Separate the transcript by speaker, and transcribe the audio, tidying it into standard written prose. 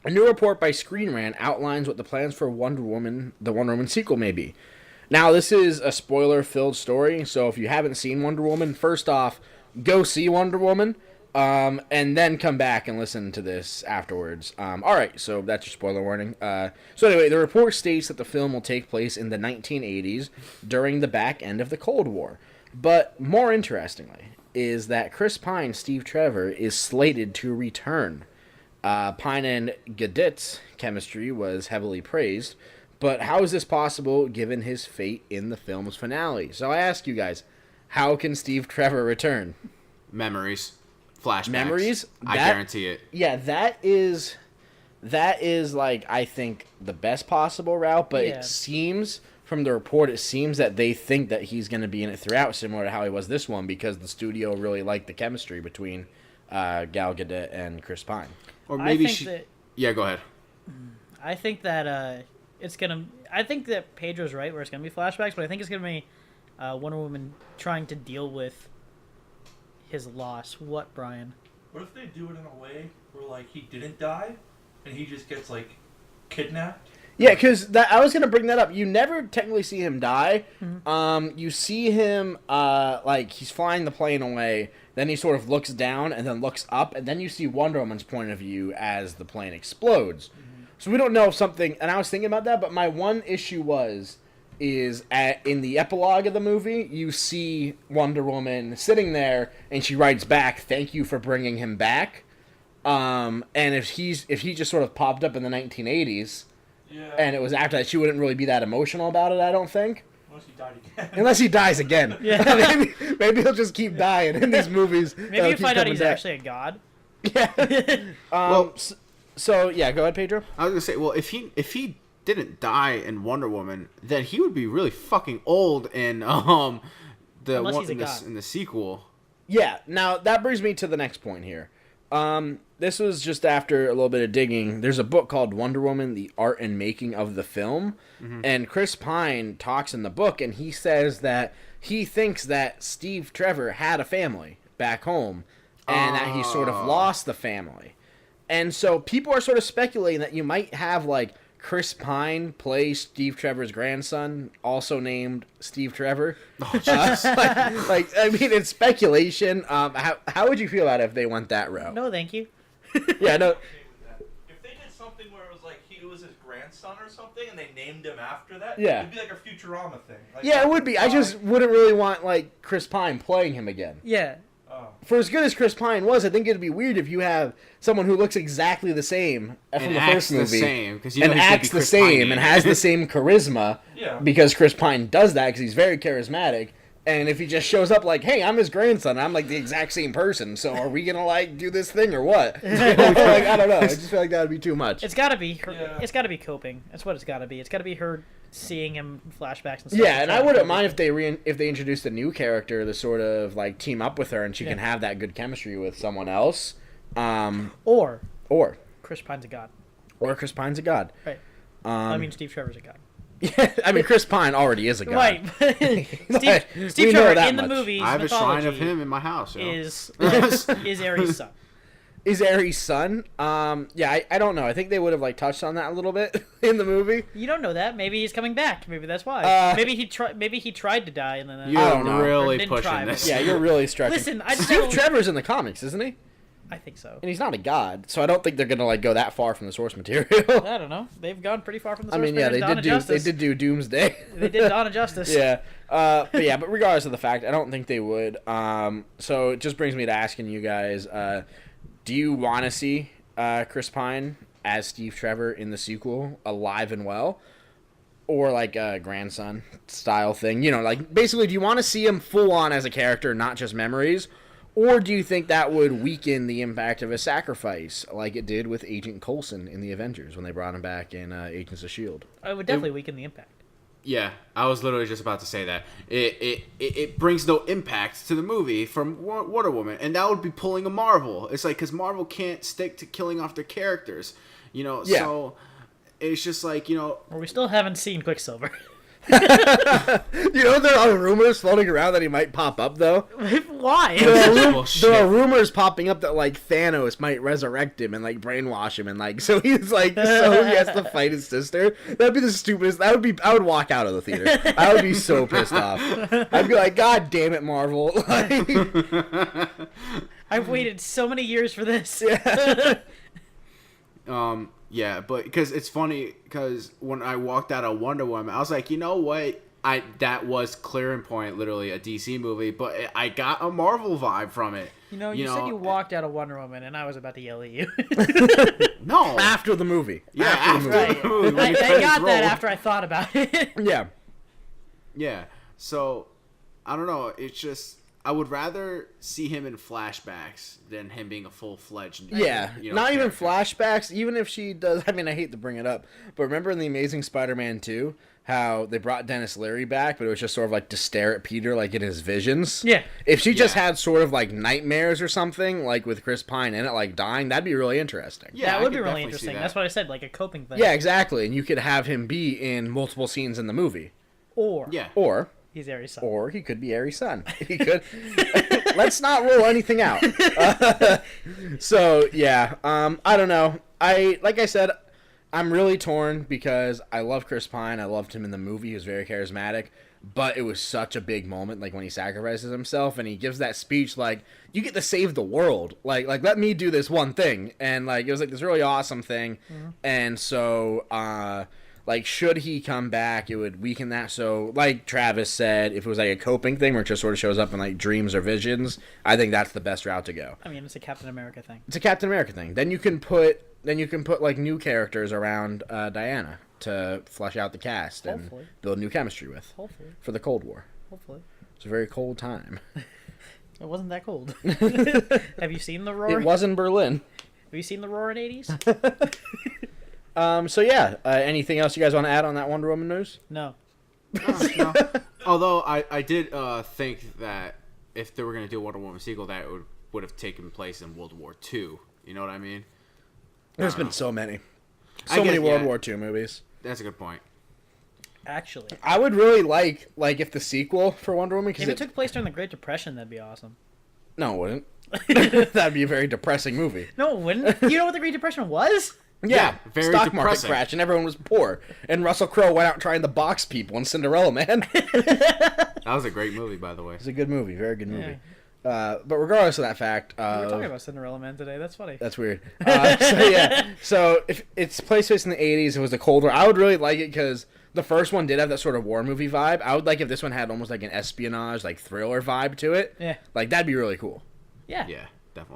Speaker 1: A new report by Screen Rant outlines what the plans for the Wonder Woman sequel may be. Now, this is a spoiler-filled story, so if you haven't seen Wonder Woman, first off, go see Wonder Woman, and then come back and listen to this afterwards. All right, so that's your spoiler warning. So anyway, the report states that the film will take place in the 1980s during the back end of the Cold War. But more interestingly is that Chris Pine, Steve Trevor, is slated to return. Pine and Gadit's chemistry was heavily praised, but how is this possible given his fate in the film's finale? So I ask you guys, how can Steve Trevor return?
Speaker 2: Memories. Flashbacks.
Speaker 1: Memories?
Speaker 2: I guarantee it.
Speaker 1: Yeah, that is like, I think, the best possible route, but it seems, from the report, it seems that they think that he's going to be in it throughout, similar to how he was this one, because the studio really liked the chemistry between Gal Gadot and Chris Pine.
Speaker 2: Or maybe Yeah, go ahead.
Speaker 3: I think that it's gonna. I think that Pedro's right, where it's gonna be flashbacks, but I think it's gonna be Wonder Woman trying to deal with his loss. What, Brian?
Speaker 4: What if they do it in a way where, like, he didn't die, and he just gets, like, kidnapped?
Speaker 1: Yeah, because I was gonna bring that up. You never technically see him die. Mm-hmm. You see him like he's flying the plane away. Then he sort of looks down and then looks up, and then you see Wonder Woman's point of view as the plane explodes. Mm-hmm. So we don't know if something. And I was thinking about that, but my one issue is in the epilogue of the movie, you see Wonder Woman sitting there, and she writes back, "Thank you for bringing him back." And if he just sort of popped up in the 1980s.
Speaker 4: Yeah.
Speaker 1: And it was after that, she wouldn't really be that emotional about it, I don't think.
Speaker 4: Unless he died again.
Speaker 1: Unless he dies again.
Speaker 3: Yeah.
Speaker 1: maybe he'll just keep dying in these movies.
Speaker 3: Maybe you find out he's actually a god.
Speaker 1: Yeah. So yeah, go ahead, Pedro.
Speaker 2: I was gonna say, well, if he didn't die in Wonder Woman, then he would be really fucking old in in the sequel.
Speaker 1: Yeah. Now that brings me to the next point here. This was just after a little bit of digging. There's a book called Wonder Woman: The Art and Making of the Film, and Chris Pine talks in the book, and he says that he thinks that Steve Trevor had a family back home, and that he sort of lost the family, and so people are sort of speculating that you might have like Chris Pine play Steve Trevor's grandson, also named Steve Trevor. Oh, I mean, it's speculation. How would you feel about it if they went that route?
Speaker 3: No, thank you.
Speaker 1: Yeah, no.
Speaker 4: If they did something where it was like it was his grandson or something, and they named him after that,
Speaker 1: yeah,
Speaker 4: it'd be like a Futurama thing. Like,
Speaker 1: yeah, it would be. I just wouldn't really want like Chris Pine playing him again.
Speaker 3: Yeah.
Speaker 1: For as good as Chris Pine was, I think it'd be weird if you have someone who looks exactly the same from the first movie
Speaker 2: and
Speaker 1: acts the same and has the same charisma.
Speaker 4: Yeah.
Speaker 1: Because Chris Pine does that because he's very charismatic. And if he just shows up like, "Hey, I'm his grandson. I'm like the exact same person. So are we gonna like do this thing or what?" I don't know. I just feel like that would be too much.
Speaker 3: It's got to be her. Yeah. It's got to be coping. That's what it's got to be. It's got to be her seeing him flashbacks and stuff.
Speaker 1: Yeah, and I wouldn't mind if they introduced a new character to sort of like team up with her and she can have that good chemistry with someone else.
Speaker 3: Or
Speaker 1: Chris
Speaker 3: Pine's a god.
Speaker 1: Or Chris Pine's a god.
Speaker 3: Right. I mean, Steve Trevor's a god.
Speaker 1: Yeah, I mean, Chris Pine already is a god.
Speaker 3: Right. Steve Trevor in the movie.
Speaker 2: I have a shrine of him in my house.
Speaker 3: Is Ares' son.
Speaker 1: Is Ares' son? Yeah, I don't know. I think they would have like touched on that a little bit in the movie.
Speaker 3: You don't know that. Maybe he's coming back. Maybe that's why. Maybe he tried to die and then.
Speaker 2: You're really pushing this.
Speaker 1: Yeah, you're really stretching.
Speaker 3: Listen,
Speaker 1: Steve Trevor's in the comics, isn't he?
Speaker 3: I think so.
Speaker 1: And he's not a god, so I don't think they're gonna like go that far from the source material.
Speaker 3: I don't know. They've gone pretty far from the source material.
Speaker 1: I mean, yeah, they did do Doomsday.
Speaker 3: They did Dawn of Justice.
Speaker 1: Yeah. But regardless of the fact, I don't think they would. So it just brings me to asking you guys, do you want to see Chris Pine as Steve Trevor in the sequel, alive and well? Or like a grandson style thing? You know, like basically, do you want to see him full on as a character, not just memories? Or do you think that would weaken the impact of a sacrifice like it did with Agent Coulson in the Avengers when they brought him back in Agents of S.H.I.E.L.D.?
Speaker 3: It would definitely weaken the impact.
Speaker 2: Yeah, I was literally just about to say that. It brings no impact to the movie from Wonder Woman, and that would be pulling a Marvel. It's like, because Marvel can't stick to killing off their characters, you know, so it's just like, you know.
Speaker 3: Well, we still haven't seen Quicksilver.
Speaker 1: You know, there are rumors floating around that he might pop up, though.
Speaker 3: Why?
Speaker 2: Bullshit.
Speaker 1: There are rumors popping up that, like, Thanos might resurrect him and, like, brainwash him, and, like, so he's, like, so he has to fight his sister. That'd be the stupidest. I would walk out of the theater. I would be so pissed off. I'd be like, God damn it, Marvel. Like,
Speaker 3: I've waited so many years for this.
Speaker 2: Yeah, but because it's funny because when I walked out of Wonder Woman, I was like, you know what? That was clear and point, literally a DC movie, but I got a Marvel vibe from it.
Speaker 3: You said you walked out of Wonder Woman, and I was about to yell at you.
Speaker 2: No,
Speaker 1: after the movie.
Speaker 2: yeah,
Speaker 1: after the
Speaker 2: after the movie. when
Speaker 3: I
Speaker 2: the credits
Speaker 3: got that
Speaker 2: rolled.
Speaker 3: after I thought about it.
Speaker 1: Yeah.
Speaker 2: Yeah, so I don't know. It's just I would rather see him in flashbacks than him being a full-fledged.
Speaker 1: Yeah, not even
Speaker 2: character.
Speaker 1: flashbacks. Even if she does, I mean, I hate to bring it up, but remember in the Amazing Spider-Man 2, how they brought Dennis Leary back, but it was just sort of like to stare at Peter, like in his visions.
Speaker 3: Yeah.
Speaker 1: If she just
Speaker 2: Yeah.
Speaker 1: had sort of like nightmares or something, like with Chris Pine in it, like dying, that'd be really interesting.
Speaker 2: Yeah,
Speaker 3: that
Speaker 2: I
Speaker 3: would be
Speaker 2: could
Speaker 3: really
Speaker 2: definitely see
Speaker 3: interesting.
Speaker 2: that.
Speaker 3: That's what I said, like a coping thing.
Speaker 1: Yeah, exactly. And you could have him be in multiple scenes in the movie,
Speaker 3: Or
Speaker 2: Yeah,
Speaker 3: he's Ares' son.
Speaker 1: or he could be Ares' son. He could. Let's not rule anything out. So yeah, I don't know. Like I said, I'm really torn because I love Chris Pine. I loved him in the movie. He was very charismatic. But it was such a big moment, like when he sacrifices himself and he gives that speech, like, you get to save the world. Like let me do this one thing. And like it was like this really awesome thing.
Speaker 3: Mm-hmm.
Speaker 1: And so like, should he come back, it would weaken that. So, like Travis said, if it was like a coping thing where it just sort of shows up in like dreams or visions, I think that's the best route to go.
Speaker 3: I mean, it's a Captain America thing.
Speaker 1: It's a Captain America thing. Then you can put like new characters around Diana to flesh out the cast and
Speaker 3: Hopefully.
Speaker 1: build new chemistry with
Speaker 3: Hopefully.
Speaker 1: for the Cold War.
Speaker 3: Hopefully.
Speaker 1: It's a very cold time.
Speaker 3: It wasn't that cold. Have you seen The Roar?
Speaker 1: It was in Berlin.
Speaker 3: Have you seen The Roar in 80s?
Speaker 1: So yeah, anything else you guys want to add on that Wonder Woman news?
Speaker 3: No.
Speaker 2: No. Although I did think that if they were going to do a Wonder Woman sequel, that it would have taken place in World War II. You know what I mean?
Speaker 1: There's been so many.
Speaker 2: I
Speaker 1: So many
Speaker 2: guess,
Speaker 1: World
Speaker 2: yeah.
Speaker 1: War II movies.
Speaker 2: That's a good point.
Speaker 3: Actually.
Speaker 1: I would really like if the sequel for Wonder Woman,
Speaker 3: If
Speaker 1: because
Speaker 3: it took place during the Great Depression, that'd be awesome.
Speaker 1: no, it wouldn't. That'd be a very depressing movie.
Speaker 3: No, it wouldn't. You know what the Great Depression was?
Speaker 1: Yeah,
Speaker 2: very
Speaker 1: stock market
Speaker 2: depressing.
Speaker 1: crash and everyone was poor. And Russell Crowe went out trying to box people in Cinderella Man.
Speaker 2: That was a great movie, by the way.
Speaker 1: It's a good movie, very good movie. But regardless of that fact,
Speaker 3: We were talking about Cinderella Man today. That's funny.
Speaker 1: that's weird. So if it's placed in the 80s, it was the Cold War. I would really like it because the first one did have that sort of war movie vibe. I would like if this one had almost like an espionage, like thriller vibe to it.
Speaker 3: Yeah.
Speaker 1: Like that'd be really cool.
Speaker 3: Yeah.
Speaker 2: Yeah, definitely.